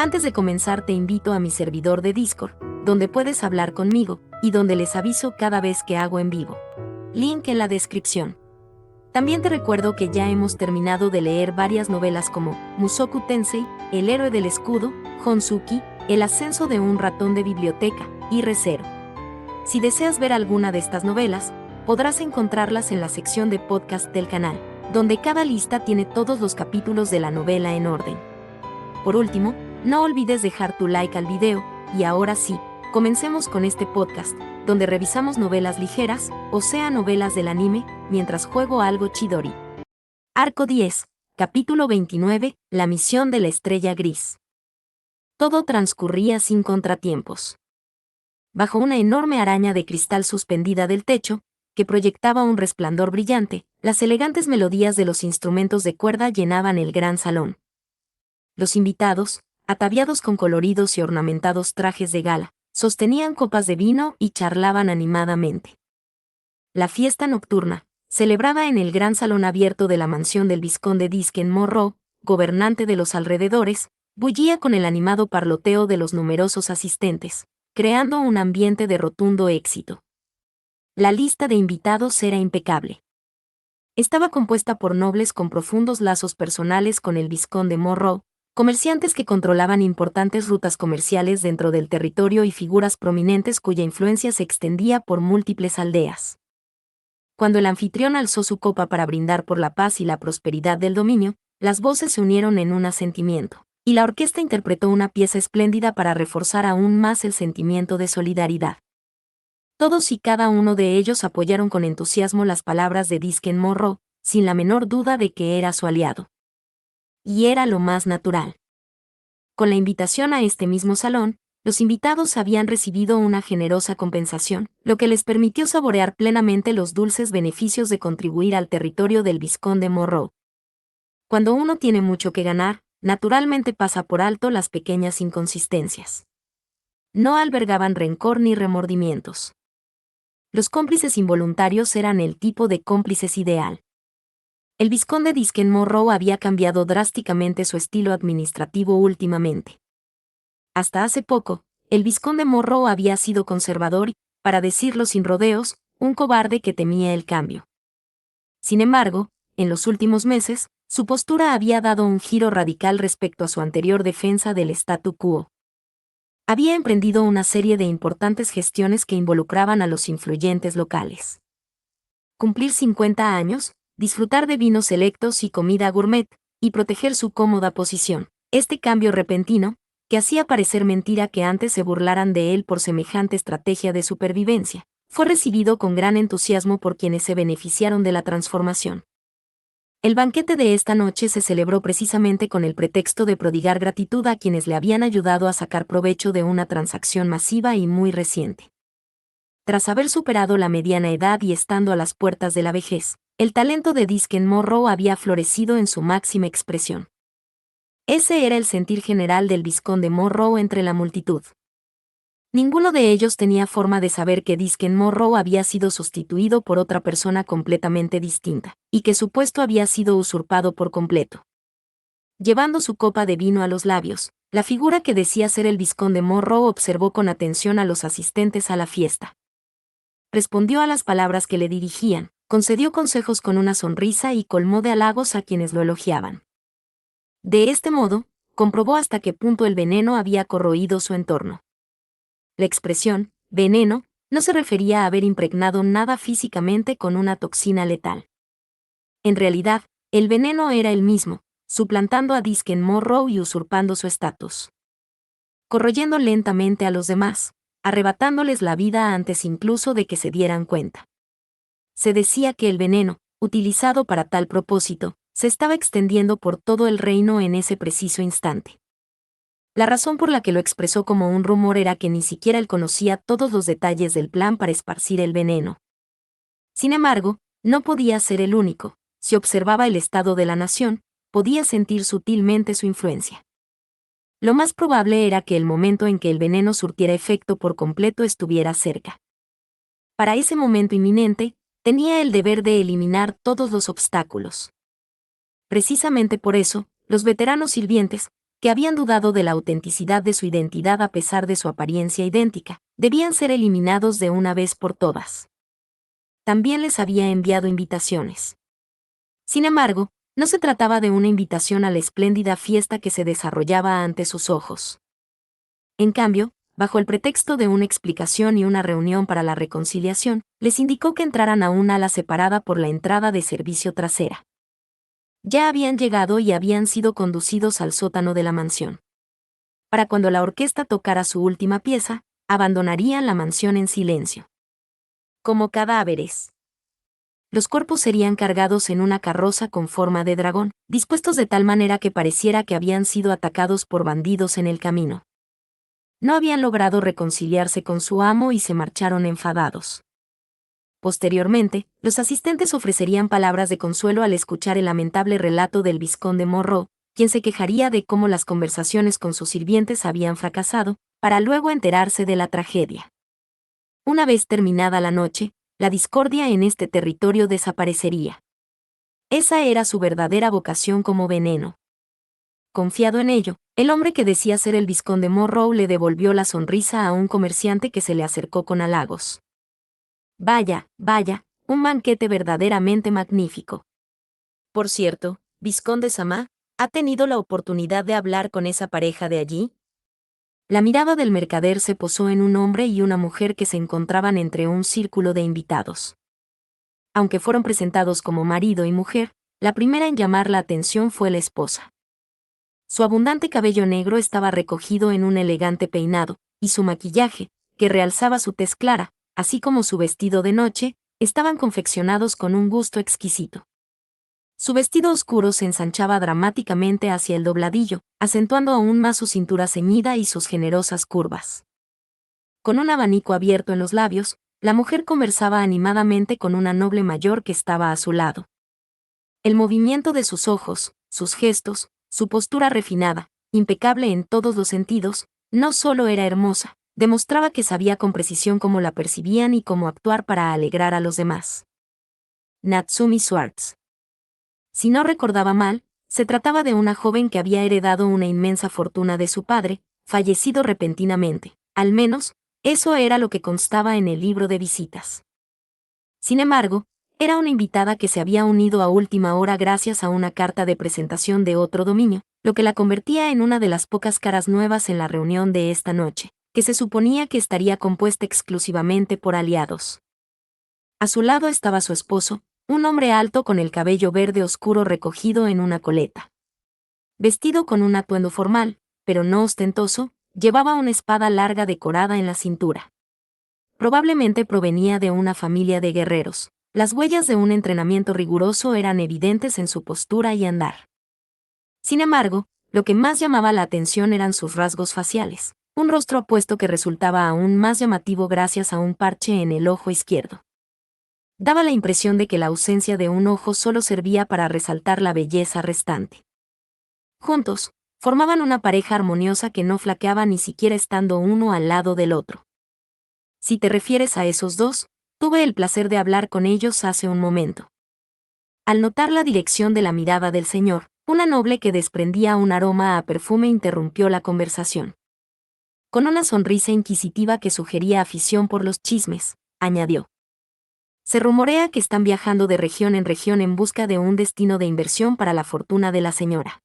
Antes de comenzar te invito a mi servidor de Discord, donde puedes hablar conmigo, y donde les aviso cada vez que hago en vivo. Link en la descripción. También te recuerdo que ya hemos terminado de leer varias novelas como Mushoku Tensei, El héroe del escudo, Honsuki, El ascenso de un ratón de biblioteca, y Re:Zero. Si deseas ver alguna de estas novelas, podrás encontrarlas en la sección de podcast del canal, donde cada lista tiene todos los capítulos de la novela en orden. Por último, no olvides dejar tu like al video, y ahora sí, comencemos con este podcast, donde revisamos novelas ligeras, o sea novelas del anime, mientras juego algo Chidori. Arco 10, capítulo 29, La misión de la estrella gris. Todo transcurría sin contratiempos. Bajo una enorme araña de cristal suspendida del techo, que proyectaba un resplandor brillante, las elegantes melodías de los instrumentos de cuerda llenaban el gran salón. Los invitados, ataviados con coloridos y ornamentados trajes de gala, sostenían copas de vino y charlaban animadamente. La fiesta nocturna, celebrada en el gran salón abierto de la mansión del vizconde Disken Morrow, gobernante de los alrededores, bullía con el animado parloteo de los numerosos asistentes, creando un ambiente de rotundo éxito. La lista de invitados era impecable. Estaba compuesta por nobles con profundos lazos personales con el vizconde Morrow, comerciantes que controlaban importantes rutas comerciales dentro del territorio y figuras prominentes cuya influencia se extendía por múltiples aldeas. Cuando el anfitrión alzó su copa para brindar por la paz y la prosperidad del dominio, las voces se unieron en un asentimiento, y la orquesta interpretó una pieza espléndida para reforzar aún más el sentimiento de solidaridad. Todos y cada uno de ellos apoyaron con entusiasmo las palabras de Disken Morrow, sin la menor duda de que era su aliado. Y era lo más natural. Con la invitación a este mismo salón, los invitados habían recibido una generosa compensación, lo que les permitió saborear plenamente los dulces beneficios de contribuir al territorio del vizconde Morrow. Cuando uno tiene mucho que ganar, naturalmente pasa por alto las pequeñas inconsistencias. No albergaban rencor ni remordimientos. Los cómplices involuntarios eran el tipo de cómplices ideal. El vizconde Disken Morrow había cambiado drásticamente su estilo administrativo últimamente. Hasta hace poco, el vizconde Morrow había sido conservador y, para decirlo sin rodeos, un cobarde que temía el cambio. Sin embargo, en los últimos meses, su postura había dado un giro radical respecto a su anterior defensa del statu quo. Había emprendido una serie de importantes gestiones que involucraban a los influyentes locales. Cumplir 50 años, disfrutar de vinos selectos y comida gourmet, y proteger su cómoda posición. Este cambio repentino, que hacía parecer mentira que antes se burlaran de él por semejante estrategia de supervivencia, fue recibido con gran entusiasmo por quienes se beneficiaron de la transformación. El banquete de esta noche se celebró precisamente con el pretexto de prodigar gratitud a quienes le habían ayudado a sacar provecho de una transacción masiva y muy reciente. Tras haber superado la mediana edad y estando a las puertas de la vejez, el talento de Disken Morrow había florecido en su máxima expresión. Ese era el sentir general del vizconde Morrow entre la multitud. Ninguno de ellos tenía forma de saber que Disken Morrow había sido sustituido por otra persona completamente distinta, y que su puesto había sido usurpado por completo. Llevando su copa de vino a los labios, la figura que decía ser el vizconde Morrow observó con atención a los asistentes a la fiesta. Respondió a las palabras que le dirigían, concedió consejos con una sonrisa y colmó de halagos a quienes lo elogiaban. De este modo, comprobó hasta qué punto el veneno había corroído su entorno. La expresión, veneno, no se refería a haber impregnado nada físicamente con una toxina letal. En realidad, el veneno era el mismo, suplantando a Disken Morrow y usurpando su estatus. Corroyendo lentamente a los demás, arrebatándoles la vida antes incluso de que se dieran cuenta. Se decía que el veneno, utilizado para tal propósito, se estaba extendiendo por todo el reino en ese preciso instante. La razón por la que lo expresó como un rumor era que ni siquiera él conocía todos los detalles del plan para esparcir el veneno. Sin embargo, no podía ser el único. Si observaba el estado de la nación, podía sentir sutilmente su influencia. Lo más probable era que el momento en que el veneno surtiera efecto por completo estuviera cerca. Para ese momento inminente, tenía el deber de eliminar todos los obstáculos. Precisamente por eso, los veteranos sirvientes, que habían dudado de la autenticidad de su identidad a pesar de su apariencia idéntica, debían ser eliminados de una vez por todas. También les había enviado invitaciones. Sin embargo, no se trataba de una invitación a la espléndida fiesta que se desarrollaba ante sus ojos. En cambio, bajo el pretexto de una explicación y una reunión para la reconciliación, les indicó que entraran a una ala separada por la entrada de servicio trasera. Ya habían llegado y habían sido conducidos al sótano de la mansión. Para cuando la orquesta tocara su última pieza, abandonarían la mansión en silencio. Como cadáveres. Los cuerpos serían cargados en una carroza con forma de dragón, dispuestos de tal manera que pareciera que habían sido atacados por bandidos en el camino. No habían logrado reconciliarse con su amo y se marcharon enfadados. Posteriormente, los asistentes ofrecerían palabras de consuelo al escuchar el lamentable relato del vizconde Morrow, quien se quejaría de cómo las conversaciones con sus sirvientes habían fracasado, para luego enterarse de la tragedia. Una vez terminada la noche, la discordia en este territorio desaparecería. Esa era su verdadera vocación como veneno. Confiado en ello, el hombre que decía ser el vizconde Morrow le devolvió la sonrisa a un comerciante que se le acercó con halagos. Vaya, vaya, un banquete verdaderamente magnífico. Por cierto, vizconde Samá, ¿ha tenido la oportunidad de hablar con esa pareja de allí? La mirada del mercader se posó en un hombre y una mujer que se encontraban entre un círculo de invitados. Aunque fueron presentados como marido y mujer, la primera en llamar la atención fue la esposa. Su abundante cabello negro estaba recogido en un elegante peinado, y su maquillaje, que realzaba su tez clara, así como su vestido de noche, estaban confeccionados con un gusto exquisito. Su vestido oscuro se ensanchaba dramáticamente hacia el dobladillo, acentuando aún más su cintura ceñida y sus generosas curvas. Con un abanico abierto en los labios, la mujer conversaba animadamente con una noble mayor que estaba a su lado. El movimiento de sus ojos, sus gestos, su postura refinada, impecable en todos los sentidos, no solo era hermosa, demostraba que sabía con precisión cómo la percibían y cómo actuar para alegrar a los demás. Natsumi Swartz. Si no recordaba mal, se trataba de una joven que había heredado una inmensa fortuna de su padre, fallecido repentinamente. Al menos, eso era lo que constaba en el libro de visitas. Sin embargo, era una invitada que se había unido a última hora gracias a una carta de presentación de otro dominio, lo que la convertía en una de las pocas caras nuevas en la reunión de esta noche, que se suponía que estaría compuesta exclusivamente por aliados. A su lado estaba su esposo, un hombre alto con el cabello verde oscuro recogido en una coleta. Vestido con un atuendo formal, pero no ostentoso, llevaba una espada larga decorada en la cintura. Probablemente provenía de una familia de guerreros. Las huellas de un entrenamiento riguroso eran evidentes en su postura y andar. Sin embargo, lo que más llamaba la atención eran sus rasgos faciales, un rostro apuesto que resultaba aún más llamativo gracias a un parche en el ojo izquierdo. Daba la impresión de que la ausencia de un ojo solo servía para resaltar la belleza restante. Juntos, formaban una pareja armoniosa que no flaqueaba ni siquiera estando uno al lado del otro. Si te refieres a esos dos, tuve el placer de hablar con ellos hace un momento. Al notar la dirección de la mirada del señor, una noble que desprendía un aroma a perfume interrumpió la conversación. Con una sonrisa inquisitiva que sugería afición por los chismes, añadió. Se rumorea que están viajando de región en busca de un destino de inversión para la fortuna de la señora.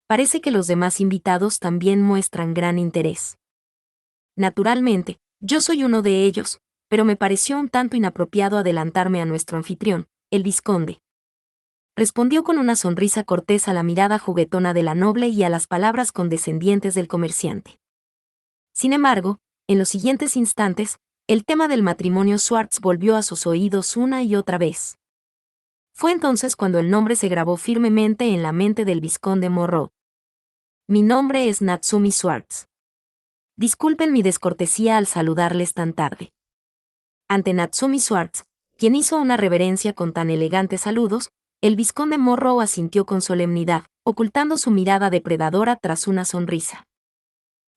Parece que los demás invitados también muestran gran interés. Naturalmente, yo soy uno de ellos, pero me pareció un tanto inapropiado adelantarme a nuestro anfitrión, el vizconde. Respondió con una sonrisa cortés a la mirada juguetona de la noble y a las palabras condescendientes del comerciante. Sin embargo, en los siguientes instantes, el tema del matrimonio Swartz volvió a sus oídos una y otra vez. Fue entonces cuando el nombre se grabó firmemente en la mente del vizconde Morrow. Mi nombre es Natsumi Swartz. Disculpen mi descortesía al saludarles tan tarde. Ante Natsumi Swartz, quien hizo una reverencia con tan elegantes saludos, el vizconde Morrow asintió con solemnidad, ocultando su mirada depredadora tras una sonrisa.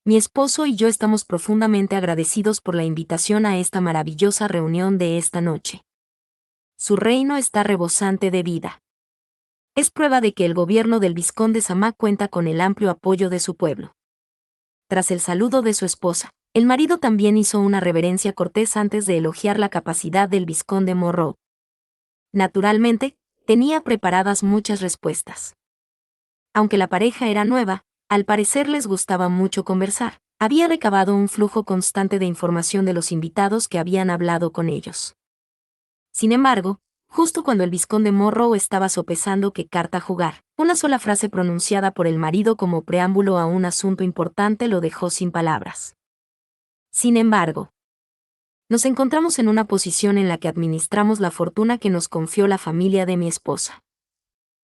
Mi esposo y yo estamos profundamente agradecidos por la invitación a esta maravillosa reunión de esta noche. Su reino está rebosante de vida. es prueba de que el gobierno del vizconde Samá cuenta con el amplio apoyo de su pueblo. Tras el saludo de su esposa, el marido también hizo una reverencia cortés antes de elogiar la capacidad del vizconde Morrow. Naturalmente, tenía preparadas muchas respuestas. Aunque la pareja era nueva, al parecer les gustaba mucho conversar. Había recabado un flujo constante de información de los invitados que habían hablado con ellos. Sin embargo, justo cuando el vizconde Morrow estaba sopesando qué carta jugar, una sola frase pronunciada por el marido como preámbulo a un asunto importante lo dejó sin palabras. Sin embargo, nos encontramos en una posición en la que administramos la fortuna que nos confió la familia de mi esposa.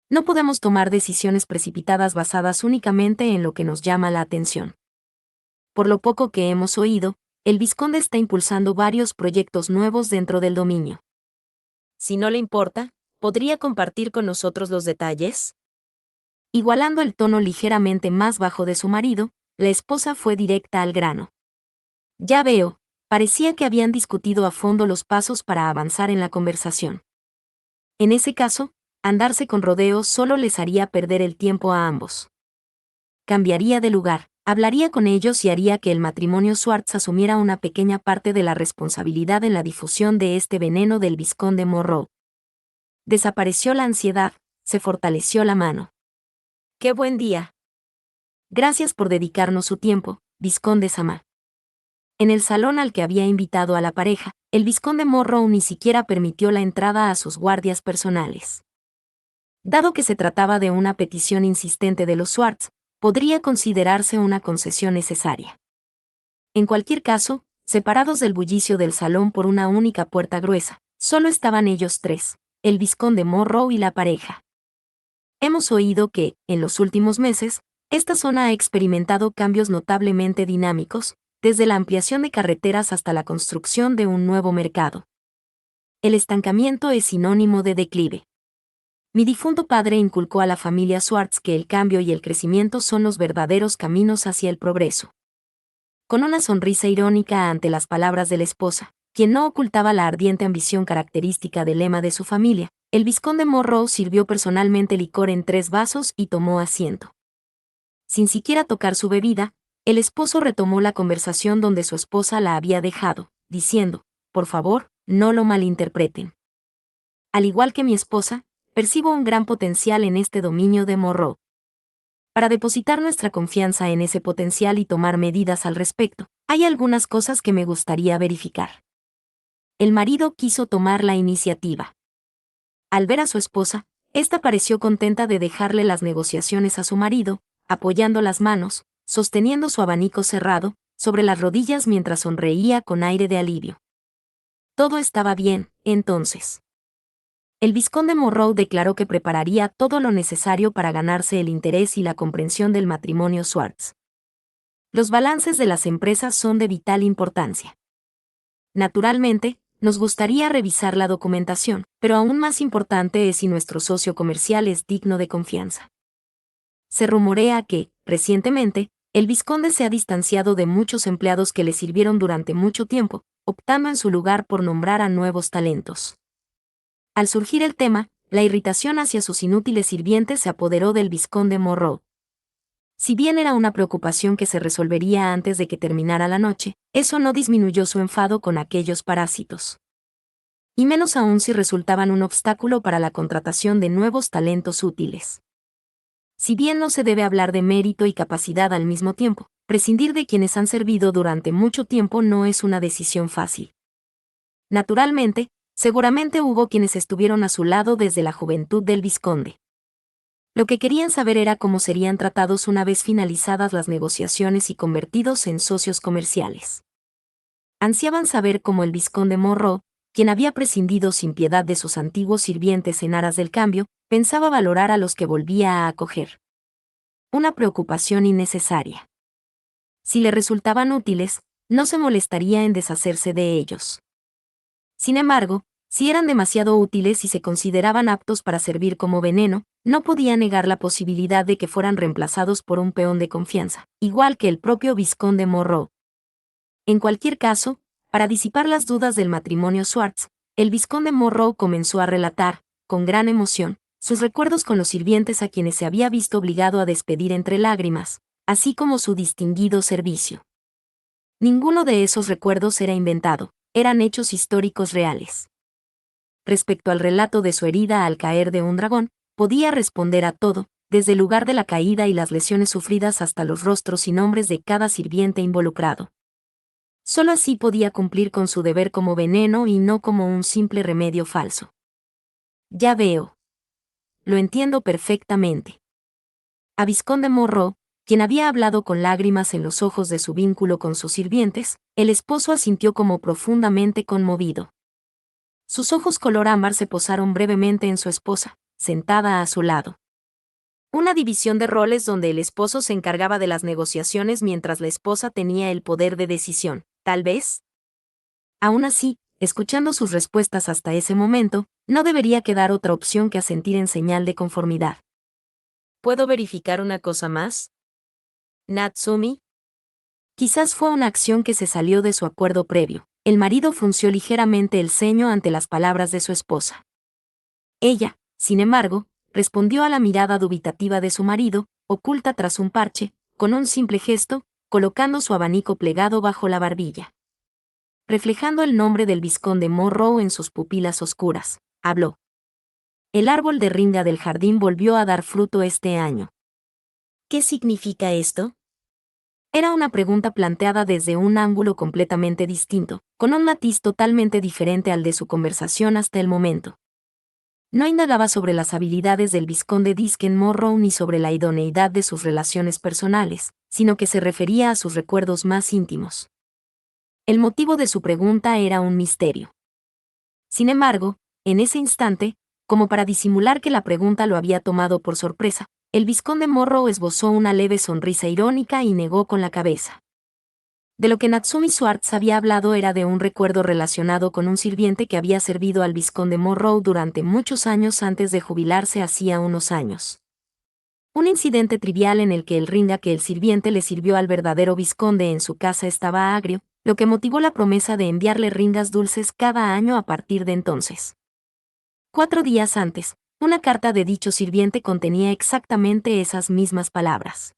No podemos tomar decisiones precipitadas basadas únicamente en lo que nos llama la atención. Por lo poco que hemos oído, el vizconde está impulsando varios proyectos nuevos dentro del dominio. Si no le importa, ¿podría compartir con nosotros los detalles? Igualando el tono ligeramente más bajo de su marido, la esposa fue directa al grano. Ya veo, parecía que habían discutido a fondo los pasos para avanzar en la conversación. En ese caso, andarse con rodeos solo les haría perder el tiempo a ambos. Cambiaría de lugar, hablaría con ellos y haría que el matrimonio Swartz asumiera una pequeña parte de la responsabilidad en la difusión de este veneno del vizconde Morrow. Desapareció la ansiedad, se fortaleció la mano. ¡Qué buen día! Gracias por dedicarnos su tiempo, vizconde Samá. En el salón al que había invitado a la pareja, el vizconde Morrow ni siquiera permitió la entrada a sus guardias personales. Dado que se trataba de una petición insistente de los Swartz, podría considerarse una concesión necesaria. En cualquier caso, separados del bullicio del salón por una única puerta gruesa, solo estaban ellos tres, el vizconde Morrow y la pareja. Hemos oído que, en los últimos meses, esta zona ha experimentado cambios notablemente dinámicos, desde la ampliación de carreteras hasta la construcción de un nuevo mercado. El estancamiento es sinónimo de declive. Mi difunto padre inculcó a la familia Swartz que el cambio y el crecimiento son los verdaderos caminos hacia el progreso. Con una sonrisa irónica ante las palabras de la esposa, quien no ocultaba la ardiente ambición característica del lema de su familia, el vizconde Morrow sirvió personalmente licor en 3 vasos y tomó asiento. Sin siquiera tocar su bebida, el esposo retomó la conversación donde su esposa la había dejado, diciendo, por favor, no lo malinterpreten. Al igual que mi esposa, percibo un gran potencial en este dominio de Morrow. Para depositar nuestra confianza en ese potencial y tomar medidas al respecto, hay algunas cosas que me gustaría verificar. El marido quiso tomar la iniciativa. Al ver a su esposa, ésta pareció contenta de dejarle las negociaciones a su marido, apoyando las manos, sosteniendo su abanico cerrado, sobre las rodillas mientras sonreía con aire de alivio. Todo estaba bien, entonces. El vizconde Morrow declaró que prepararía todo lo necesario para ganarse el interés y la comprensión del matrimonio Swartz. Los balances de las empresas son de vital importancia. Naturalmente, nos gustaría revisar la documentación, pero aún más importante es si nuestro socio comercial es digno de confianza. Se rumorea que, recientemente, el vizconde se ha distanciado de muchos empleados que le sirvieron durante mucho tiempo, optando en su lugar por nombrar a nuevos talentos. Al surgir el tema, la irritación hacia sus inútiles sirvientes se apoderó del vizconde Morrow. Si bien era una preocupación que se resolvería antes de que terminara la noche, eso no disminuyó su enfado con aquellos parásitos. Y menos aún si resultaban un obstáculo para la contratación de nuevos talentos útiles. Si bien no se debe hablar de mérito y capacidad al mismo tiempo, prescindir de quienes han servido durante mucho tiempo no es una decisión fácil. Naturalmente, seguramente hubo quienes estuvieron a su lado desde la juventud del vizconde. Lo que querían saber era cómo serían tratados una vez finalizadas las negociaciones y convertidos en socios comerciales. Ansiaban saber cómo el vizconde Morrow, quien había prescindido sin piedad de sus antiguos sirvientes en aras del cambio, pensaba valorar a los que volvía a acoger. Una preocupación innecesaria. Si le resultaban útiles, no se molestaría en deshacerse de ellos. Sin embargo, si eran demasiado útiles y se consideraban aptos para servir como veneno, no podía negar la posibilidad de que fueran reemplazados por un peón de confianza, igual que el propio vizconde Morrow. En cualquier caso, para disipar las dudas del matrimonio Swartz, el vizconde Morrow comenzó a relatar, con gran emoción, sus recuerdos con los sirvientes a quienes se había visto obligado a despedir entre lágrimas, así como su distinguido servicio. Ninguno de esos recuerdos era inventado, eran hechos históricos reales. Respecto al relato de su herida al caer de un dragón, podía responder a todo, desde el lugar de la caída y las lesiones sufridas hasta los rostros y nombres de cada sirviente involucrado. Solo así podía cumplir con su deber como veneno y no como un simple remedio falso. Ya veo. Lo entiendo perfectamente. A Vizconde Morro, quien había hablado con lágrimas en los ojos de su vínculo con sus sirvientes, el esposo asintió como profundamente conmovido. Sus ojos color ámbar se posaron brevemente en su esposa, sentada a su lado. Una división de roles donde el esposo se encargaba de las negociaciones mientras la esposa tenía el poder de decisión, tal vez. Aún así, escuchando sus respuestas hasta ese momento, no debería quedar otra opción que asentir en señal de conformidad. ¿Puedo verificar una cosa más? Natsumi. Quizás fue una acción que se salió de su acuerdo previo. El marido frunció ligeramente el ceño ante las palabras de su esposa. Ella, sin embargo, respondió a la mirada dubitativa de su marido, oculta tras un parche, con un simple gesto, colocando su abanico plegado bajo la barbilla. Reflejando el nombre del vizconde Morrow en sus pupilas oscuras, habló. El árbol de ringa del jardín volvió a dar fruto este año. ¿Qué significa esto? Era una pregunta planteada desde un ángulo completamente distinto, con un matiz totalmente diferente al de su conversación hasta el momento. No indagaba sobre las habilidades del vizconde Disken Morrow ni sobre la idoneidad de sus relaciones personales, sino que se refería a sus recuerdos más íntimos. El motivo de su pregunta era un misterio. Sin embargo, en ese instante, como para disimular que la pregunta lo había tomado por sorpresa, el vizconde Morrow esbozó una leve sonrisa irónica y negó con la cabeza. De lo que Natsumi Swartz había hablado era de un recuerdo relacionado con un sirviente que había servido al vizconde Morrow durante muchos años antes de jubilarse hacía unos años. Un incidente trivial en el que el ringa que el sirviente le sirvió al verdadero vizconde en su casa estaba agrio, lo que motivó la promesa de enviarle ringas dulces cada año a partir de entonces. 4 días antes, una carta de dicho sirviente contenía exactamente esas mismas palabras.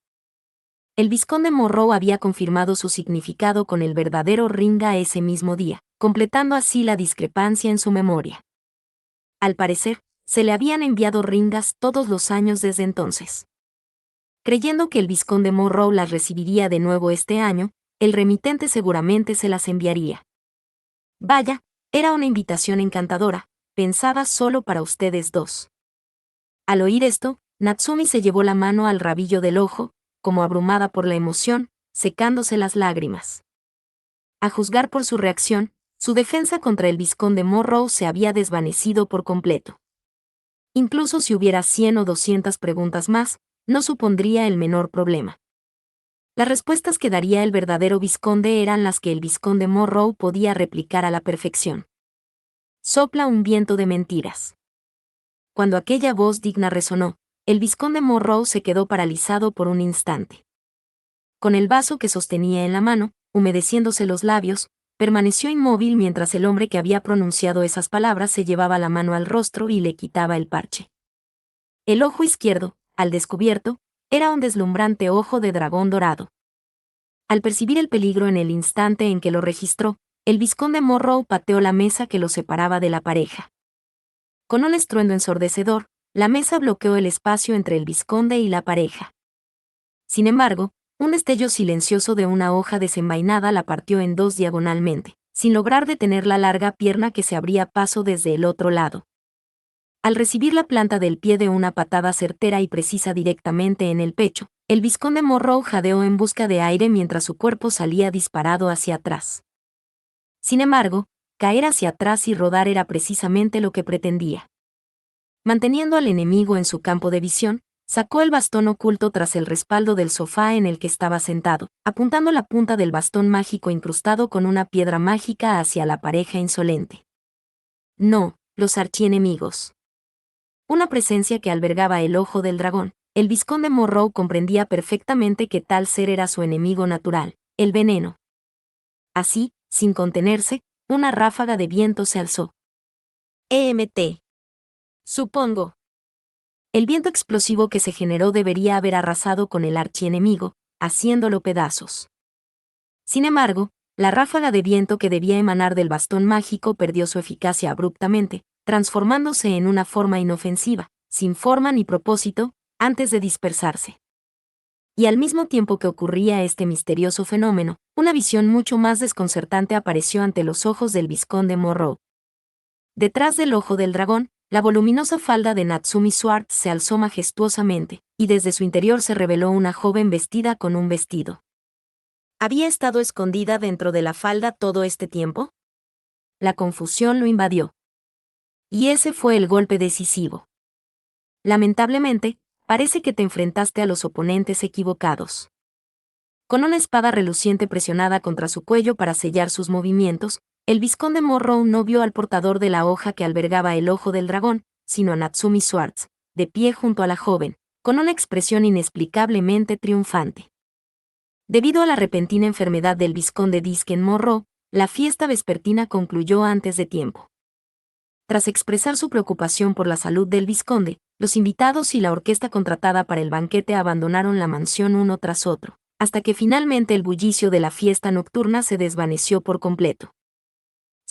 El vizconde Morrow había confirmado su significado con el verdadero ringa ese mismo día, completando así la discrepancia en su memoria. Al parecer, se le habían enviado ringas todos los años desde entonces. Creyendo que el vizconde Morrow las recibiría de nuevo este año, el remitente seguramente se las enviaría. Vaya, era una invitación encantadora, pensada solo para ustedes dos. Al oír esto, Natsumi se llevó la mano al rabillo del ojo, como abrumada por la emoción, secándose las lágrimas. A juzgar por su reacción, su defensa contra el vizconde Morrow se había desvanecido por completo. Incluso si hubiera 100 o 200 preguntas más, no supondría el menor problema. Las respuestas que daría el verdadero vizconde eran las que el vizconde Morrow podía replicar a la perfección. Sopla un viento de mentiras. Cuando aquella voz digna resonó, el vizconde Morrow se quedó paralizado por un instante. Con el vaso que sostenía en la mano, humedeciéndose los labios, permaneció inmóvil mientras el hombre que había pronunciado esas palabras se llevaba la mano al rostro y le quitaba el parche. El ojo izquierdo, al descubierto, era un deslumbrante ojo de dragón dorado. Al percibir el peligro en el instante en que lo registró, el vizconde Morrow pateó la mesa que lo separaba de la pareja. Con un estruendo ensordecedor, la mesa bloqueó el espacio entre el vizconde y la pareja. Sin embargo, un destello silencioso de una hoja desenvainada la partió en dos diagonalmente, sin lograr detener la larga pierna que se abría paso desde el otro lado. Al recibir la planta del pie de una patada certera y precisa directamente en el pecho, el vizconde Morrow jadeó en busca de aire mientras su cuerpo salía disparado hacia atrás. Sin embargo, caer hacia atrás y rodar era precisamente lo que pretendía. Manteniendo al enemigo en su campo de visión, sacó el bastón oculto tras el respaldo del sofá en el que estaba sentado, apuntando la punta del bastón mágico incrustado con una piedra mágica hacia la pareja insolente. No, los archienemigos. Una presencia que albergaba el ojo del dragón. El vizconde Morrow comprendía perfectamente que tal ser era su enemigo natural, el veneno. Así, sin contenerse, una ráfaga de viento se alzó. EMT. Supongo. El viento explosivo que se generó debería haber arrasado con el archienemigo, haciéndolo pedazos. Sin embargo, la ráfaga de viento que debía emanar del bastón mágico perdió su eficacia abruptamente, transformándose en una forma inofensiva, sin forma ni propósito, antes de dispersarse. Y al mismo tiempo que ocurría este misterioso fenómeno, una visión mucho más desconcertante apareció ante los ojos del vizconde Morrow. Detrás del ojo del dragón, la voluminosa falda de Natsumi Swartz se alzó majestuosamente, y desde su interior se reveló una joven vestida con un vestido. ¿Había estado escondida dentro de la falda todo este tiempo? La confusión lo invadió. Y ese fue el golpe decisivo. Lamentablemente, parece que te enfrentaste a los oponentes equivocados. Con una espada reluciente presionada contra su cuello para sellar sus movimientos, el vizconde Morrow no vio al portador de la hoja que albergaba el ojo del dragón, sino a Natsumi Swartz, de pie junto a la joven, con una expresión inexplicablemente triunfante. Debido a la repentina enfermedad del vizconde Disken Morrow, la fiesta vespertina concluyó antes de tiempo. Tras expresar su preocupación por la salud del vizconde, los invitados y la orquesta contratada para el banquete abandonaron la mansión uno tras otro, hasta que finalmente el bullicio de la fiesta nocturna se desvaneció por completo.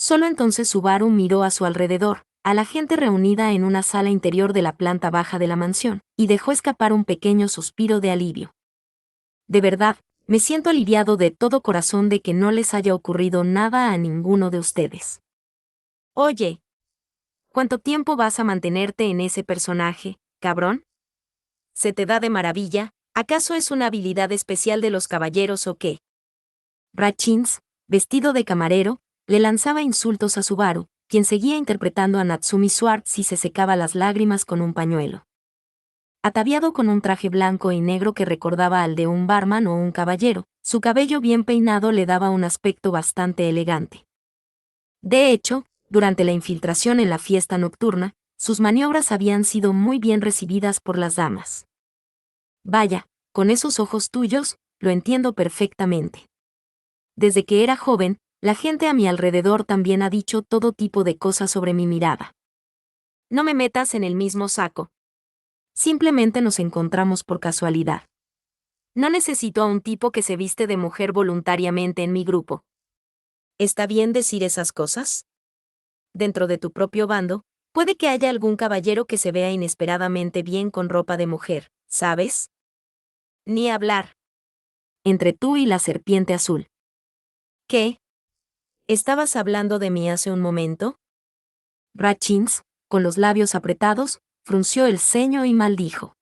Solo entonces Subaru miró a su alrededor, a la gente reunida en una sala interior de la planta baja de la mansión, y dejó escapar un pequeño suspiro de alivio. De verdad, me siento aliviado de todo corazón de que no les haya ocurrido nada a ninguno de ustedes. Oye, ¿cuánto tiempo vas a mantenerte en ese personaje, cabrón? ¿Se te da de maravilla? ¿Acaso es una habilidad especial de los caballeros o qué? Ratchins, vestido de camarero, le lanzaba insultos a Subaru, quien seguía interpretando a Natsumi Swartz y se secaba las lágrimas con un pañuelo. Ataviado con un traje blanco y negro que recordaba al de un barman o un caballero, su cabello bien peinado le daba un aspecto bastante elegante. De hecho, durante la infiltración en la fiesta nocturna, sus maniobras habían sido muy bien recibidas por las damas. Vaya, con esos ojos tuyos, lo entiendo perfectamente. Desde que era joven, la gente a mi alrededor también ha dicho todo tipo de cosas sobre mi mirada. No me metas en el mismo saco. Simplemente nos encontramos por casualidad. No necesito a un tipo que se viste de mujer voluntariamente en mi grupo. ¿Está bien decir esas cosas? Dentro de tu propio bando, puede que haya algún caballero que se vea inesperadamente bien con ropa de mujer, ¿sabes? Ni hablar. Entre tú y la serpiente azul. ¿Qué? ¿Estabas hablando de mí hace un momento? Ratchins, con los labios apretados, frunció el ceño y maldijo.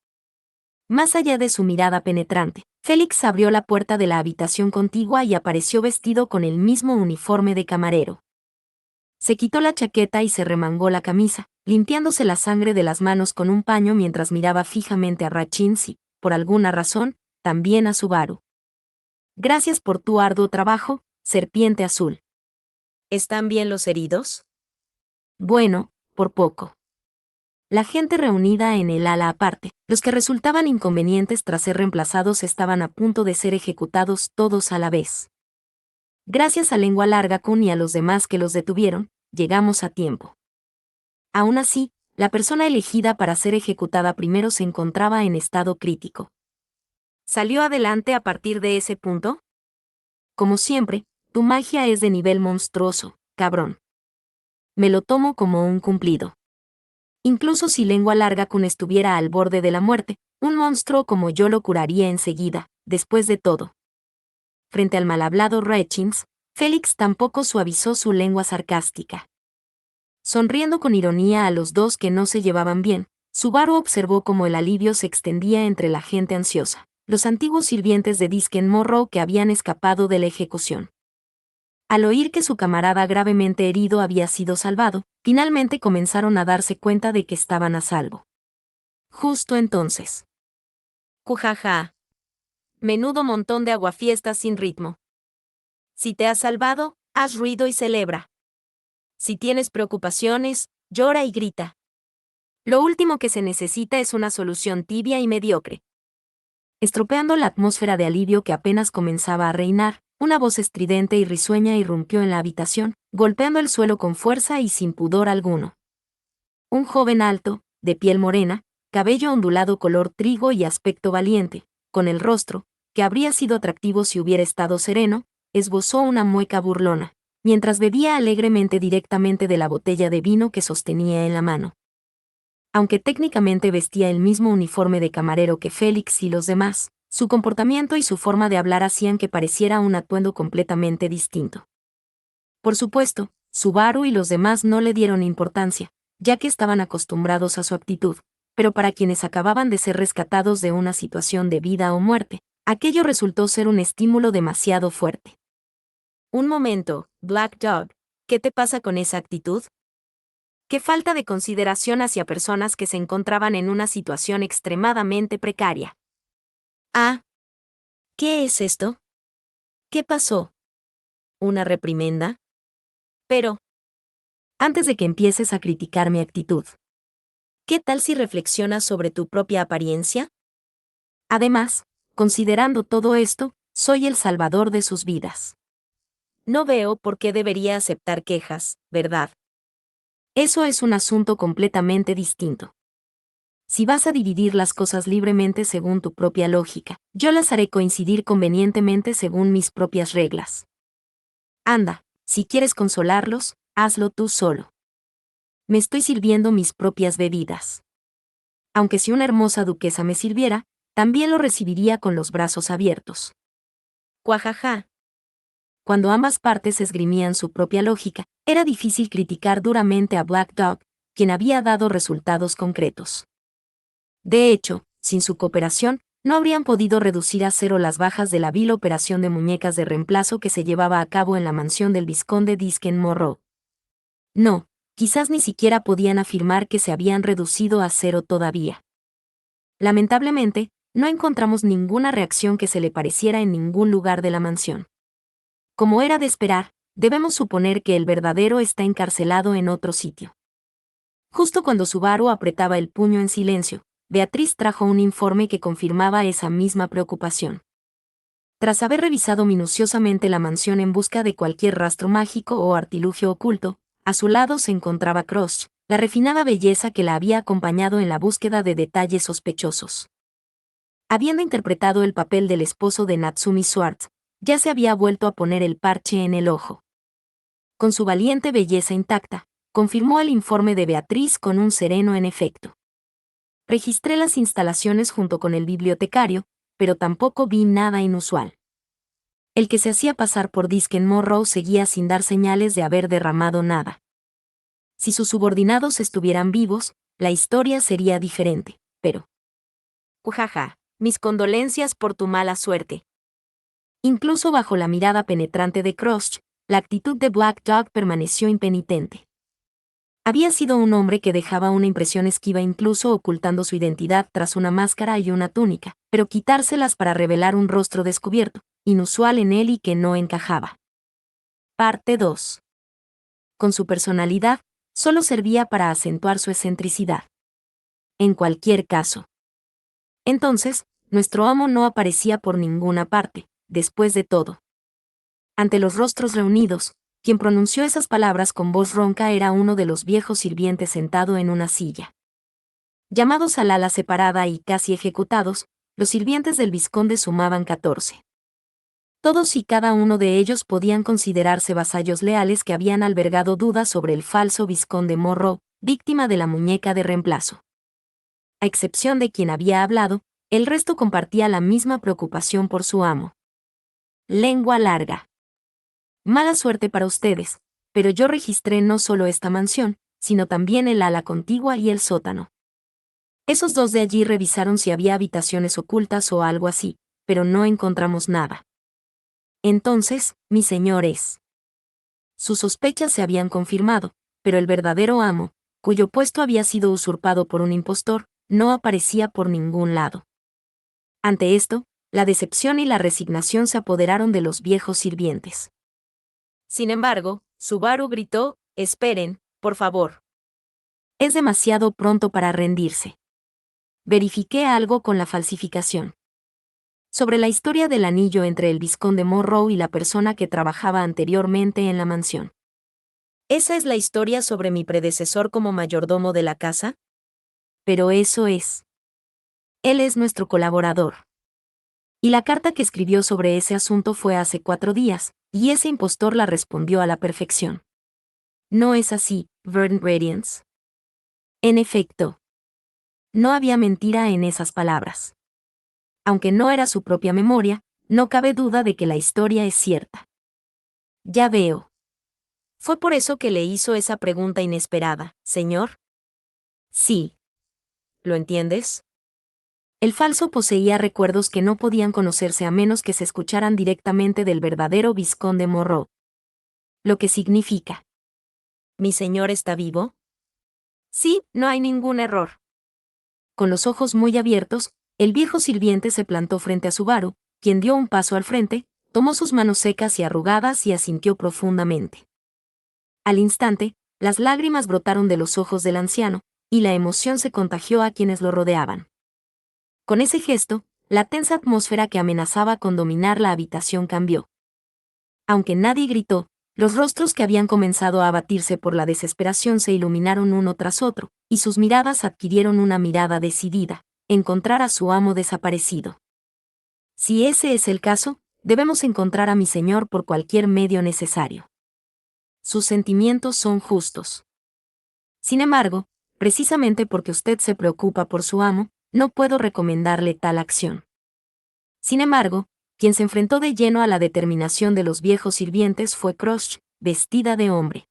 Más allá de su mirada penetrante, Félix abrió la puerta de la habitación contigua y apareció vestido con el mismo uniforme de camarero. Se quitó la chaqueta y se remangó la camisa, limpiándose la sangre de las manos con un paño mientras miraba fijamente a Ratchins y, por alguna razón, también a Subaru. Gracias por tu arduo trabajo, serpiente azul. ¿Están bien los heridos? Bueno, por poco. La gente reunida en el ala aparte, los que resultaban inconvenientes tras ser reemplazados estaban a punto de ser ejecutados todos a la vez. Gracias a Lengua Larga Kun y a los demás que los detuvieron, llegamos a tiempo. Aún así, la persona elegida para ser ejecutada primero se encontraba en estado crítico. ¿Salió adelante a partir de ese punto? Como siempre, tu magia es de nivel monstruoso, cabrón. Me lo tomo como un cumplido. Incluso si Lengua Larga Kun estuviera al borde de la muerte, un monstruo como yo lo curaría enseguida, después de todo. Frente al mal hablado Ratchins, Félix tampoco suavizó su lengua sarcástica. Sonriendo con ironía a los dos que no se llevaban bien, Subaru observó cómo el alivio se extendía entre la gente ansiosa, los antiguos sirvientes de Disken Morrow que habían escapado de la ejecución. Al oír que su camarada gravemente herido había sido salvado, finalmente comenzaron a darse cuenta de que estaban a salvo. Justo entonces. Cujaja. Menudo montón de aguafiestas sin ritmo. Si te has salvado, haz ruido y celebra. Si tienes preocupaciones, llora y grita. Lo último que se necesita es una solución tibia y mediocre. Estropeando la atmósfera de alivio que apenas comenzaba a reinar, una voz estridente y risueña irrumpió en la habitación, golpeando el suelo con fuerza y sin pudor alguno. Un joven alto, de piel morena, cabello ondulado color trigo y aspecto valiente, con el rostro, que habría sido atractivo si hubiera estado sereno, esbozó una mueca burlona, mientras bebía alegremente directamente de la botella de vino que sostenía en la mano. Aunque técnicamente vestía el mismo uniforme de camarero que Félix y los demás, su comportamiento y su forma de hablar hacían que pareciera un atuendo completamente distinto. Por supuesto, Subaru y los demás no le dieron importancia, ya que estaban acostumbrados a su actitud, pero para quienes acababan de ser rescatados de una situación de vida o muerte, aquello resultó ser un estímulo demasiado fuerte. Un momento, Black Dog, ¿qué te pasa con esa actitud? Qué falta de consideración hacia personas que se encontraban en una situación extremadamente precaria. Ah, ¿qué es esto? ¿Qué pasó? ¿Una reprimenda? Pero, antes de que empieces a criticar mi actitud, ¿qué tal si reflexionas sobre tu propia apariencia? Además, considerando todo esto, soy el salvador de sus vidas. No veo por qué debería aceptar quejas, ¿verdad? Eso es un asunto completamente distinto. Si vas a dividir las cosas libremente según tu propia lógica, yo las haré coincidir convenientemente según mis propias reglas. Anda, si quieres consolarlos, hazlo tú solo. Me estoy sirviendo mis propias bebidas. Aunque si una hermosa duquesa me sirviera, también lo recibiría con los brazos abiertos. Cuajaja. Cuando ambas partes esgrimían su propia lógica, era difícil criticar duramente a Black Dog, quien había dado resultados concretos. De hecho, sin su cooperación, no habrían podido reducir a cero las bajas de la vil operación de muñecas de reemplazo que se llevaba a cabo en la mansión del vizconde Diskenmorrow. No, quizás ni siquiera podían afirmar que se habían reducido a cero todavía. Lamentablemente, no encontramos ninguna reacción que se le pareciera en ningún lugar de la mansión. Como era de esperar, debemos suponer que el verdadero está encarcelado en otro sitio. Justo cuando Subaru apretaba el puño en silencio, Beatriz trajo un informe que confirmaba esa misma preocupación. Tras haber revisado minuciosamente la mansión en busca de cualquier rastro mágico o artilugio oculto, a su lado se encontraba Crush, la refinada belleza que la había acompañado en la búsqueda de detalles sospechosos. Habiendo interpretado el papel del esposo de Natsumi Swartz, ya se había vuelto a poner el parche en el ojo. Con su valiente belleza intacta, confirmó el informe de Beatriz con un sereno en efecto. Registré las instalaciones junto con el bibliotecario, pero tampoco vi nada inusual. El que se hacía pasar por Diskenmorrow seguía sin dar señales de haber derramado nada. Si sus subordinados estuvieran vivos, la historia sería diferente, pero... Ujaja, mis condolencias por tu mala suerte. Incluso bajo la mirada penetrante de Crush, la actitud de Black Dog permaneció impenitente. Había sido un hombre que dejaba una impresión esquiva incluso ocultando su identidad tras una máscara y una túnica, pero quitárselas para revelar un rostro descubierto, inusual en él y que no encajaba. Parte 2. Con su personalidad, solo servía para acentuar su excentricidad. En cualquier caso. Entonces, nuestro amo no aparecía por ninguna parte, después de todo. Ante los rostros reunidos, quien pronunció esas palabras con voz ronca era uno de los viejos sirvientes sentado en una silla. Llamados al ala separada y casi ejecutados, los sirvientes del vizconde sumaban 14. Todos y cada uno de ellos podían considerarse vasallos leales que habían albergado dudas sobre el falso vizconde Morrow, víctima de la muñeca de reemplazo. A excepción de quien había hablado, el resto compartía la misma preocupación por su amo. Lengua larga. Mala suerte para ustedes, pero yo registré no solo esta mansión, sino también el ala contigua y el sótano. Esos dos de allí revisaron si había habitaciones ocultas o algo así, pero no encontramos nada. Entonces, mi señor es. Sus sospechas se habían confirmado, pero el verdadero amo, cuyo puesto había sido usurpado por un impostor, no aparecía por ningún lado. Ante esto, la decepción y la resignación se apoderaron de los viejos sirvientes. Sin embargo, Subaru gritó, «Esperen, por favor. Es demasiado pronto para rendirse. Verifiqué algo con la falsificación. Sobre la historia del anillo entre el vizconde Morrow y la persona que trabajaba anteriormente en la mansión. ¿Esa es la historia sobre mi predecesor como mayordomo de la casa? Pero eso es. Él es nuestro colaborador. Y la carta que escribió sobre ese asunto fue hace 4 días, y ese impostor la respondió a la perfección. ¿No es así, Vern Radiance? En efecto. No había mentira en esas palabras. Aunque no era su propia memoria, no cabe duda de que la historia es cierta. Ya veo. ¿Fue por eso que le hizo esa pregunta inesperada, señor? Sí. ¿Lo entiendes? El falso poseía recuerdos que no podían conocerse a menos que se escucharan directamente del verdadero vizconde Morrow. Lo que significa. ¿Mi señor está vivo? Sí, no hay ningún error. Con los ojos muy abiertos, el viejo sirviente se plantó frente a Subaru, quien dio un paso al frente, tomó sus manos secas y arrugadas y asintió profundamente. Al instante, las lágrimas brotaron de los ojos del anciano, y la emoción se contagió a quienes lo rodeaban. Con ese gesto, la tensa atmósfera que amenazaba con dominar la habitación cambió. Aunque nadie gritó, los rostros que habían comenzado a abatirse por la desesperación se iluminaron uno tras otro, y sus miradas adquirieron una mirada decidida, encontrar a su amo desaparecido. Si ese es el caso, debemos encontrar a mi señor por cualquier medio necesario. Sus sentimientos son justos. Sin embargo, precisamente porque usted se preocupa por su amo, no puedo recomendarle tal acción. Sin embargo, quien se enfrentó de lleno a la determinación de los viejos sirvientes fue Crush, vestida de hombre.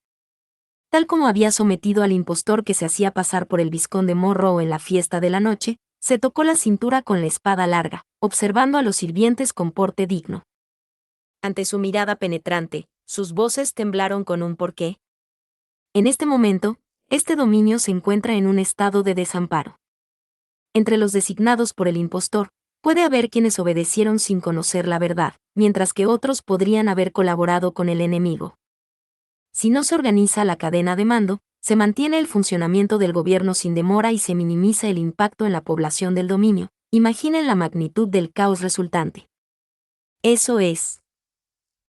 Tal como había sometido al impostor que se hacía pasar por el vizconde Morrow en la fiesta de la noche, se tocó la cintura con la espada larga, observando a los sirvientes con porte digno. Ante su mirada penetrante, sus voces temblaron con un porqué. En este momento, este dominio se encuentra en un estado de desamparo. Entre los designados por el impostor, puede haber quienes obedecieron sin conocer la verdad, mientras que otros podrían haber colaborado con el enemigo. Si no se organiza la cadena de mando, se mantiene el funcionamiento del gobierno sin demora y se minimiza el impacto en la población del dominio. Imaginen la magnitud del caos resultante. Eso es.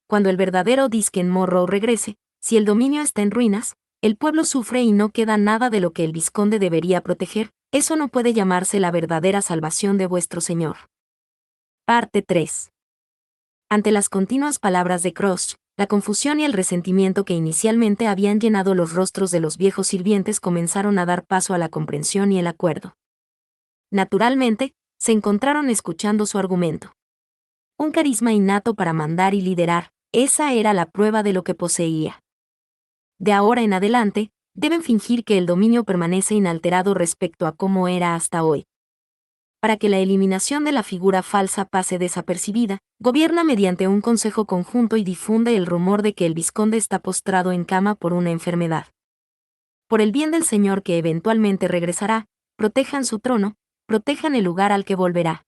Cuando el verdadero Disken Morrow regrese, si el dominio está en ruinas, el pueblo sufre y no queda nada de lo que el vizconde debería proteger, eso no puede llamarse la verdadera salvación de vuestro señor. Parte 3. Ante las continuas palabras de Crush, la confusión y el resentimiento que inicialmente habían llenado los rostros de los viejos sirvientes comenzaron a dar paso a la comprensión y el acuerdo. Naturalmente, se encontraron escuchando su argumento. Un carisma innato para mandar y liderar, esa era la prueba de lo que poseía. De ahora en adelante, deben fingir que el dominio permanece inalterado respecto a cómo era hasta hoy. Para que la eliminación de la figura falsa pase desapercibida, gobierna mediante un consejo conjunto y difunde el rumor de que el vizconde está postrado en cama por una enfermedad. Por el bien del señor que eventualmente regresará, protejan su trono, protejan el lugar al que volverá.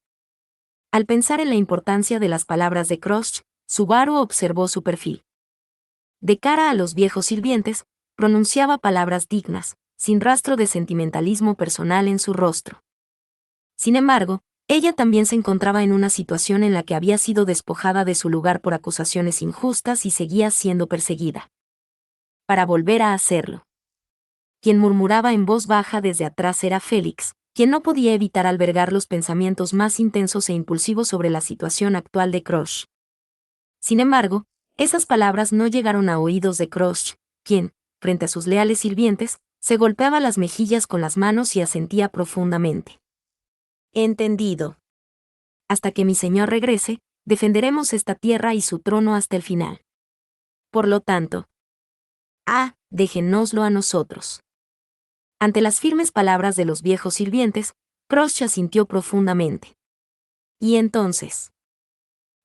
Al pensar en la importancia de las palabras de Crush, Subaru observó su perfil. De cara a los viejos sirvientes, pronunciaba palabras dignas, sin rastro de sentimentalismo personal en su rostro. Sin embargo, ella también se encontraba en una situación en la que había sido despojada de su lugar por acusaciones injustas y seguía siendo perseguida. Para volver a hacerlo. Quien murmuraba en voz baja desde atrás era Félix, quien no podía evitar albergar los pensamientos más intensos e impulsivos sobre la situación actual de Crush. Sin embargo, esas palabras no llegaron a oídos de Crush, quien, frente a sus leales sirvientes, se golpeaba las mejillas con las manos y asentía profundamente. Entendido. Hasta que mi señor regrese, defenderemos esta tierra y su trono hasta el final. Por lo tanto, déjenoslo a nosotros. Ante las firmes palabras de los viejos sirvientes, Crush asintió profundamente. Y entonces,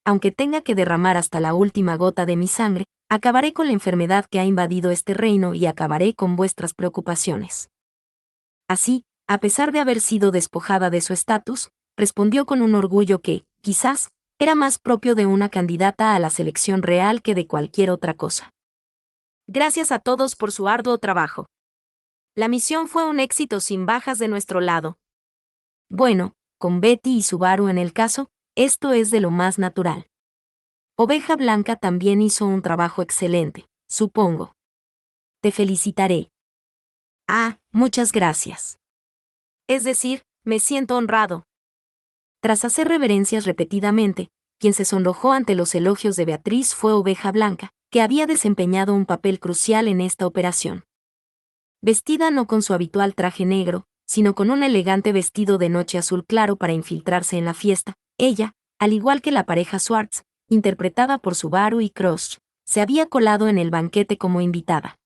aunque tenga que derramar hasta la última gota de mi sangre, acabaré con la enfermedad que ha invadido este reino y acabaré con vuestras preocupaciones. Así, a pesar de haber sido despojada de su estatus, respondió con un orgullo que, quizás, era más propio de una candidata a la selección real que de cualquier otra cosa. Gracias a todos por su arduo trabajo. La misión fue un éxito sin bajas de nuestro lado. Bueno, con Betty y Subaru en el caso, esto es de lo más natural. Oveja Blanca también hizo un trabajo excelente, supongo. Te felicitaré. Muchas gracias. Es decir, me siento honrado. Tras hacer reverencias repetidamente, quien se sonrojó ante los elogios de Beatriz fue Oveja Blanca, que había desempeñado un papel crucial en esta operación. Vestida no con su habitual traje negro, sino con un elegante vestido de noche azul claro para infiltrarse en la fiesta, ella, al igual que la pareja Swartz, interpretada por Subaru y Crush, se había colado en el banquete como invitada.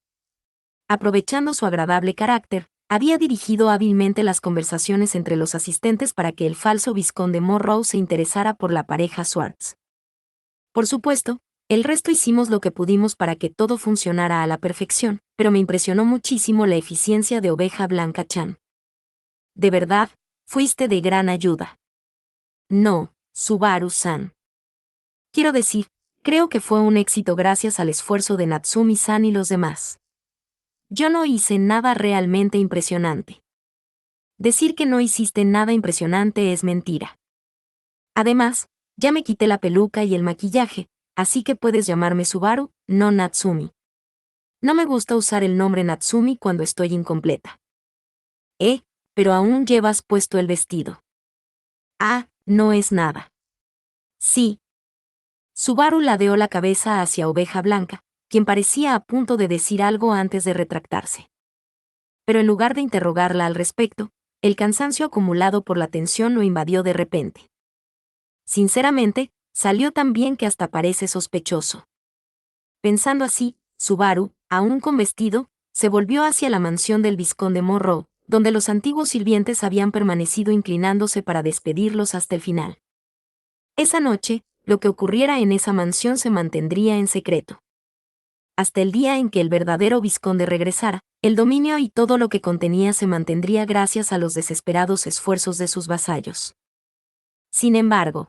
Aprovechando su agradable carácter, había dirigido hábilmente las conversaciones entre los asistentes para que el falso vizconde Monroe se interesara por la pareja Swartz. Por supuesto, el resto hicimos lo que pudimos para que todo funcionara a la perfección, pero me impresionó muchísimo la eficiencia de Oveja Blanca Chan. De verdad, fuiste de gran ayuda. No, Subaru-san. Quiero decir, creo que fue un éxito gracias al esfuerzo de Natsumi-san y los demás. Yo no hice nada realmente impresionante. Decir que no hiciste nada impresionante es mentira. Además, ya me quité la peluca y el maquillaje, así que puedes llamarme Subaru, no Natsumi. No me gusta usar el nombre Natsumi cuando estoy incompleta. Pero aún llevas puesto el vestido. Ah, no es nada. Sí. Subaru ladeó la cabeza hacia Oveja Blanca, quien parecía a punto de decir algo antes de retractarse. Pero en lugar de interrogarla al respecto, el cansancio acumulado por la tensión lo invadió de repente. Sinceramente, salió tan bien que hasta parece sospechoso. Pensando así, Subaru, aún con vestido, se volvió hacia la mansión del vizconde Monroe, donde los antiguos sirvientes habían permanecido inclinándose para despedirlos hasta el final. Esa noche, lo que ocurriera en esa mansión se mantendría en secreto. Hasta el día en que el verdadero vizconde regresara, el dominio y todo lo que contenía se mantendría gracias a los desesperados esfuerzos de sus vasallos. Sin embargo,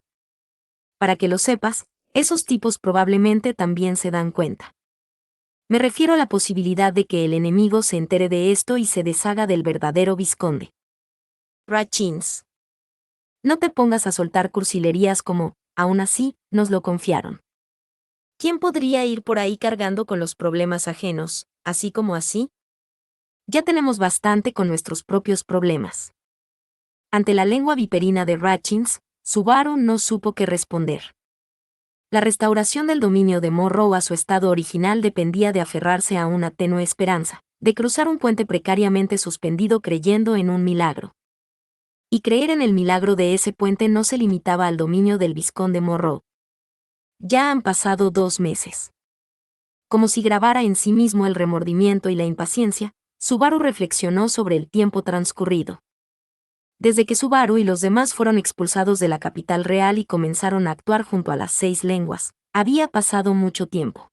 para que lo sepas, esos tipos probablemente también se dan cuenta. Me refiero a la posibilidad de que el enemigo se entere de esto y se deshaga del verdadero vizconde. Ratchins. No te pongas a soltar cursilerías como, aún así, nos lo confiaron. ¿Quién podría ir por ahí cargando con los problemas ajenos, así como así? Ya tenemos bastante con nuestros propios problemas. Ante la lengua viperina de Ratchins, Subaru no supo qué responder. La restauración del dominio de Monroe a su estado original dependía de aferrarse a una tenue esperanza, de cruzar un puente precariamente suspendido creyendo en un milagro. Y creer en el milagro de ese puente no se limitaba al dominio del vizconde Monroe. Ya han pasado 2 meses. Como si grabara en sí mismo el remordimiento y la impaciencia, Subaru reflexionó sobre el tiempo transcurrido. Desde que Subaru y los demás fueron expulsados de la capital real y comenzaron a actuar junto a las 6 lenguas, había pasado mucho tiempo.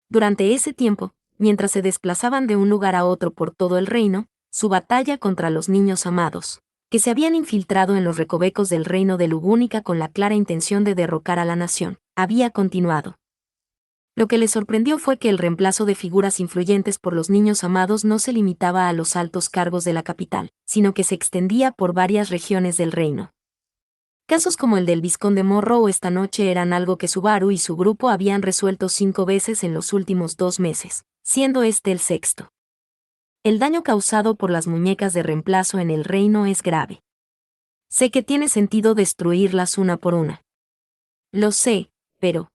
Durante ese tiempo, mientras se desplazaban de un lugar a otro por todo el reino, su batalla contra los niños amados, que se habían infiltrado en los recovecos del reino de Lugúnica con la clara intención de derrocar a la nación, había continuado. Lo que le sorprendió fue que el reemplazo de figuras influyentes por los niños amados no se limitaba a los altos cargos de la capital, sino que se extendía por varias regiones del reino. Casos como el del vizconde Monroe esta noche eran algo que Subaru y su grupo habían resuelto 5 veces en los últimos 2 meses, siendo este el sexto. El daño causado por las muñecas de reemplazo en el reino es grave. Sé que tiene sentido destruirlas una por una. Lo sé, pero...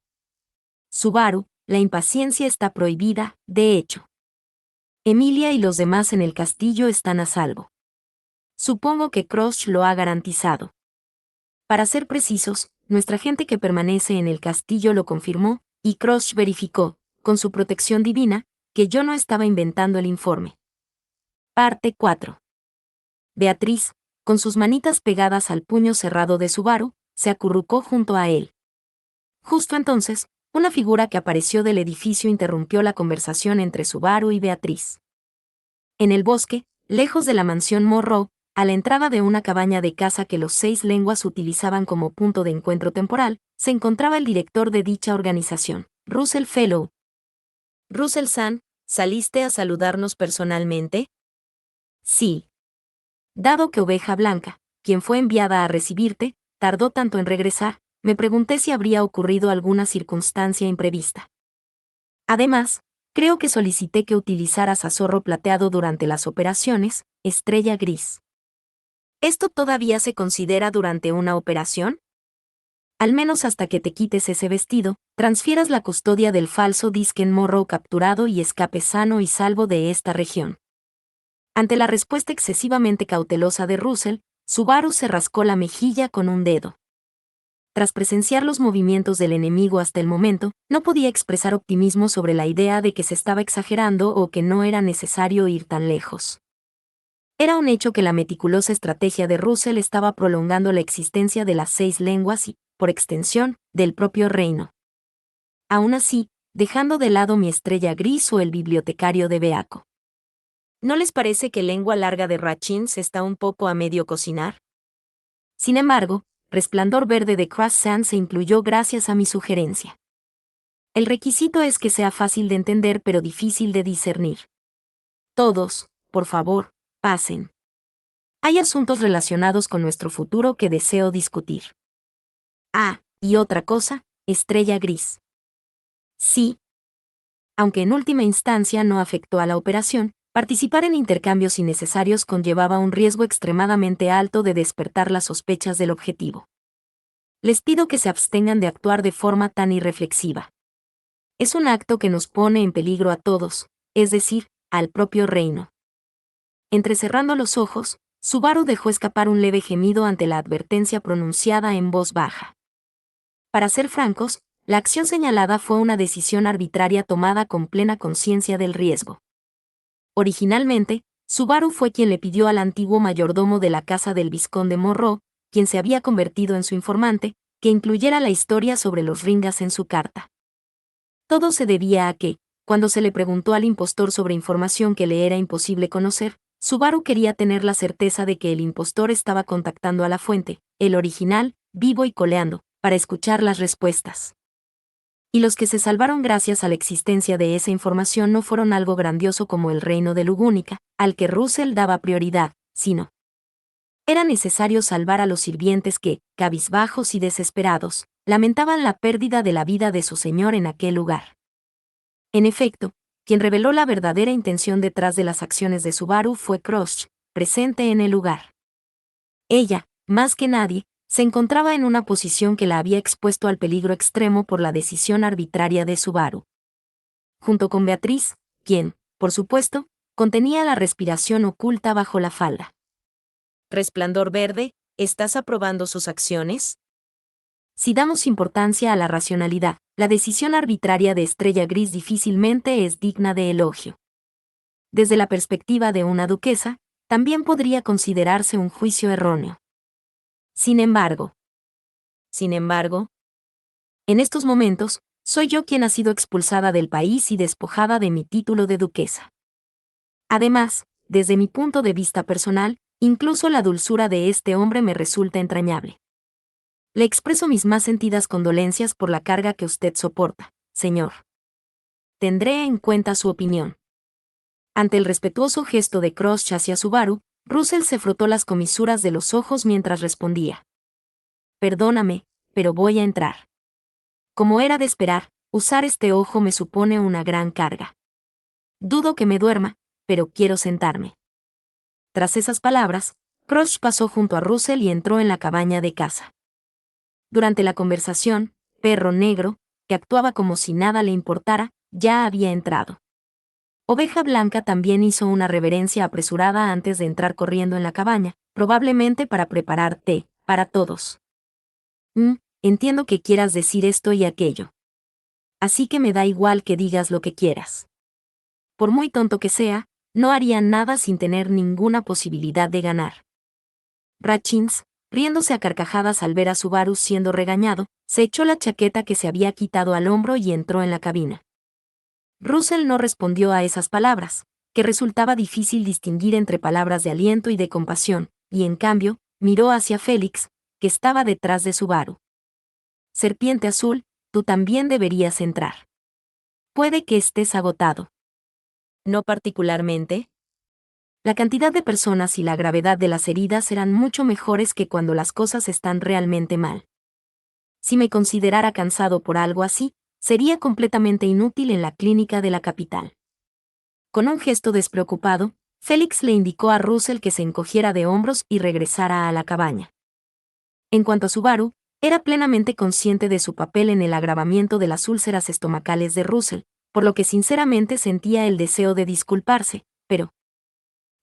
Subaru, la impaciencia está prohibida, de hecho. Emilia y los demás en el castillo están a salvo. Supongo que Crush lo ha garantizado. Para ser precisos, nuestra gente que permanece en el castillo lo confirmó, y Crush verificó, con su protección divina, que yo no estaba inventando el informe. Parte 4. Beatriz, con sus manitas pegadas al puño cerrado de Subaru, se acurrucó junto a él. Justo entonces, una figura que apareció del edificio interrumpió la conversación entre Subaru y Beatriz. En el bosque, lejos de la mansión Monroe, a la entrada de una cabaña de caza que los 6 lenguas utilizaban como punto de encuentro temporal, se encontraba el director de dicha organización, Russell Fellow. Russell-san, ¿saliste a saludarnos personalmente? Sí. Dado que Oveja Blanca, quien fue enviada a recibirte, tardó tanto en regresar, me pregunté si habría ocurrido alguna circunstancia imprevista. Además, creo que solicité que utilizaras a Zorro Plateado durante las operaciones, Estrella Gris. ¿Esto todavía se considera durante una operación? Al menos hasta que te quites ese vestido, transfieras la custodia del falso Disken Morrow capturado y escapes sano y salvo de esta región. Ante la respuesta excesivamente cautelosa de Russell, Subaru se rascó la mejilla con un dedo. Tras presenciar los movimientos del enemigo hasta el momento, no podía expresar optimismo sobre la idea de que se estaba exagerando o que no era necesario ir tan lejos. Era un hecho que la meticulosa estrategia de Russell estaba prolongando la existencia de las 6 lenguas y, por extensión, del propio reino. Aún así, dejando de lado mi estrella gris o el bibliotecario de Beaco. ¿No les parece que lengua larga de Ratchins está un poco a medio cocinar? Sin embargo, Resplandor Verde de Croissant se incluyó gracias a mi sugerencia. El requisito es que sea fácil de entender pero difícil de discernir. Todos, por favor, pasen. Hay asuntos relacionados con nuestro futuro que deseo discutir. Ah, y otra cosa, estrella gris. Sí. Aunque en última instancia no afectó a la operación, participar en intercambios innecesarios conllevaba un riesgo extremadamente alto de despertar las sospechas del objetivo. Les pido que se abstengan de actuar de forma tan irreflexiva. Es un acto que nos pone en peligro a todos, es decir, al propio reino. Entrecerrando los ojos, Subaru dejó escapar un leve gemido ante la advertencia pronunciada en voz baja. Para ser francos, la acción señalada fue una decisión arbitraria tomada con plena conciencia del riesgo. Originalmente, Subaru fue quien le pidió al antiguo mayordomo de la casa del vizconde Morrow, quien se había convertido en su informante, que incluyera la historia sobre los Ringas en su carta. Todo se debía a que, cuando se le preguntó al impostor sobre información que le era imposible conocer, Subaru quería tener la certeza de que el impostor estaba contactando a la fuente, el original, vivo y coleando, para escuchar las respuestas. Y los que se salvaron gracias a la existencia de esa información no fueron algo grandioso como el reino de Lugúnica, al que Russell daba prioridad, sino era necesario salvar a los sirvientes que, cabizbajos y desesperados, lamentaban la pérdida de la vida de su señor en aquel lugar. En efecto, quien reveló la verdadera intención detrás de las acciones de Subaru fue Crush, presente en el lugar. Ella, más que nadie, se encontraba en una posición que la había expuesto al peligro extremo por la decisión arbitraria de Subaru. Junto con Beatriz, quien, por supuesto, contenía la respiración oculta bajo la falda. Resplandor Verde, ¿estás aprobando sus acciones? Si damos importancia a la racionalidad, la decisión arbitraria de Estrella Gris difícilmente es digna de elogio. Desde la perspectiva de una duquesa, también podría considerarse un juicio erróneo. Sin embargo, en estos momentos, soy yo quien ha sido expulsada del país y despojada de mi título de duquesa. Además, desde mi punto de vista personal, incluso la dulzura de este hombre me resulta entrañable. Le expreso mis más sentidas condolencias por la carga que usted soporta, señor. Tendré en cuenta su opinión. Ante el respetuoso gesto de Crush hacia Subaru, Russell se frotó las comisuras de los ojos mientras respondía. Perdóname, pero voy a entrar. Como era de esperar, usar este ojo me supone una gran carga. Dudo que me duerma, pero quiero sentarme. Tras esas palabras, Crush pasó junto a Russell y entró en la cabaña de caza. Durante la conversación, Perro Negro, que actuaba como si nada le importara, ya había entrado. Oveja Blanca también hizo una reverencia apresurada antes de entrar corriendo en la cabaña, probablemente para preparar té, para todos. Entiendo que quieras decir esto y aquello. Así que me da igual que digas lo que quieras. Por muy tonto que sea, no haría nada sin tener ninguna posibilidad de ganar. Ratchins, riéndose a carcajadas al ver a Subaru siendo regañado, se echó la chaqueta que se había quitado al hombro y entró en la cabina. Russell no respondió a esas palabras, que resultaba difícil distinguir entre palabras de aliento y de compasión, y en cambio, miró hacia Félix, que estaba detrás de Subaru. Serpiente Azul, tú también deberías entrar. Puede que estés agotado. ¿No particularmente? La cantidad de personas y la gravedad de las heridas eran mucho mejores que cuando las cosas están realmente mal. Si me considerara cansado por algo así, sería completamente inútil en la clínica de la capital. Con un gesto despreocupado, Félix le indicó a Russell que se encogiera de hombros y regresara a la cabaña. En cuanto a Subaru, era plenamente consciente de su papel en el agravamiento de las úlceras estomacales de Russell, por lo que sinceramente sentía el deseo de disculparse, pero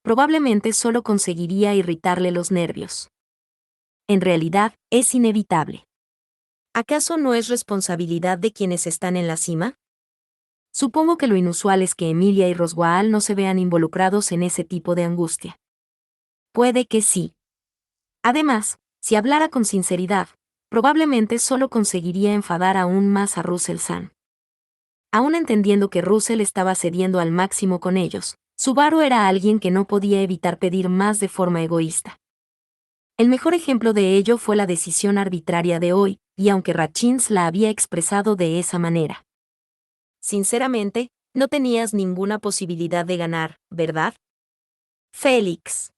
probablemente solo conseguiría irritarle los nervios. En realidad, es inevitable. ¿Acaso no es responsabilidad de quienes están en la cima? Supongo que lo inusual es que Emilia y Roswaal no se vean involucrados en ese tipo de angustia. Puede que sí. Además, si hablara con sinceridad, probablemente solo conseguiría enfadar aún más a Russell-san. Aún entendiendo que Russell estaba cediendo al máximo con ellos, Subaru era alguien que no podía evitar pedir más de forma egoísta. El mejor ejemplo de ello fue la decisión arbitraria de hoy, y aunque Rachins la había expresado de esa manera. Sinceramente, no tenías ninguna posibilidad de ganar, ¿verdad? Félix.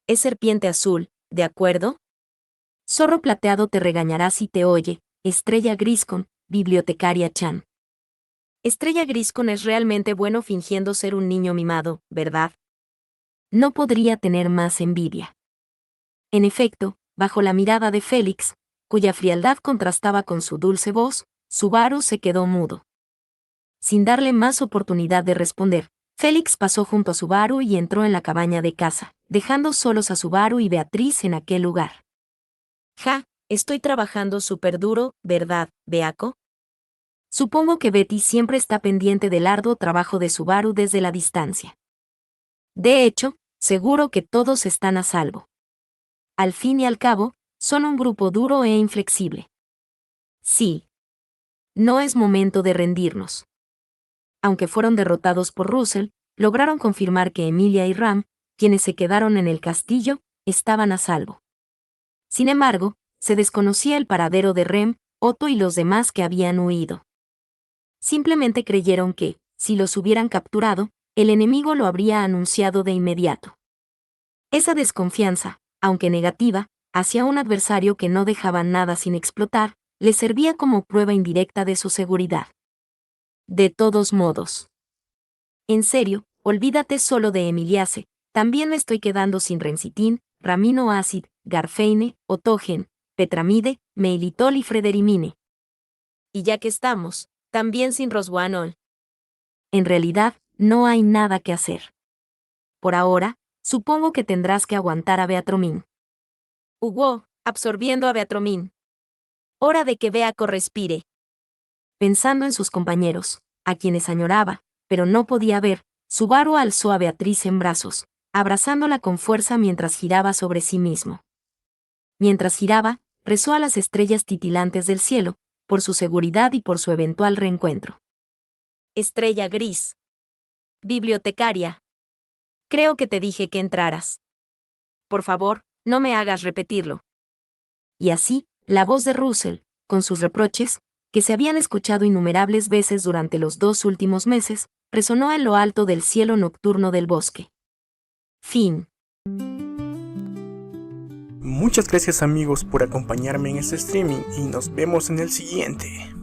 Es serpiente azul, ¿de acuerdo? Zorro plateado te regañará si te oye, Estrella Griscon, bibliotecaria Chan. Estrella Griscon es realmente bueno fingiendo ser un niño mimado, ¿verdad? No podría tener más envidia. En efecto, bajo la mirada de Félix, cuya frialdad contrastaba con su dulce voz, Subaru se quedó mudo. Sin darle más oportunidad de responder, Félix pasó junto a Subaru y entró en la cabaña de casa, dejando solos a Subaru y Beatriz en aquel lugar. Ja, estoy trabajando súper duro, ¿verdad, Beaco? Supongo que Betty siempre está pendiente del arduo trabajo de Subaru desde la distancia. De hecho, seguro que todos están a salvo. Al fin y al cabo, son un grupo duro e inflexible. Sí. No es momento de rendirnos. Aunque fueron derrotados por Russell, lograron confirmar que Emilia y Ram, quienes se quedaron en el castillo, estaban a salvo. Sin embargo, se desconocía el paradero de Rem, Otto y los demás que habían huido. Simplemente creyeron que, si los hubieran capturado, el enemigo lo habría anunciado de inmediato. Esa desconfianza, aunque negativa, hacia un adversario que no dejaba nada sin explotar, le servía como prueba indirecta de su seguridad. De todos modos. En serio, olvídate solo de Emiliace, también me estoy quedando sin Rencitin, Ramino Acid, Garfeine, Otogen, Petramide, Meilitol y Frederimine. Y ya que estamos, también sin Roswanol. En realidad, no hay nada que hacer. Por ahora, supongo que tendrás que aguantar a Beatromín. Hugo, absorbiendo a Beatromín. Hora de que Beaco respire. Pensando en sus compañeros, a quienes añoraba, pero no podía ver, Subaru alzó a Beatriz en brazos, abrazándola con fuerza mientras giraba sobre sí mismo. Mientras giraba, rezó a las estrellas titilantes del cielo, por su seguridad y por su eventual reencuentro. Estrella gris. Bibliotecaria. Creo que te dije que entraras. Por favor, no me hagas repetirlo. Y así, la voz de Russell, con sus reproches, que se habían escuchado innumerables veces durante los 2 últimos meses, resonó en lo alto del cielo nocturno del bosque. Fin. Muchas gracias amigos por acompañarme en este streaming y nos vemos en el siguiente.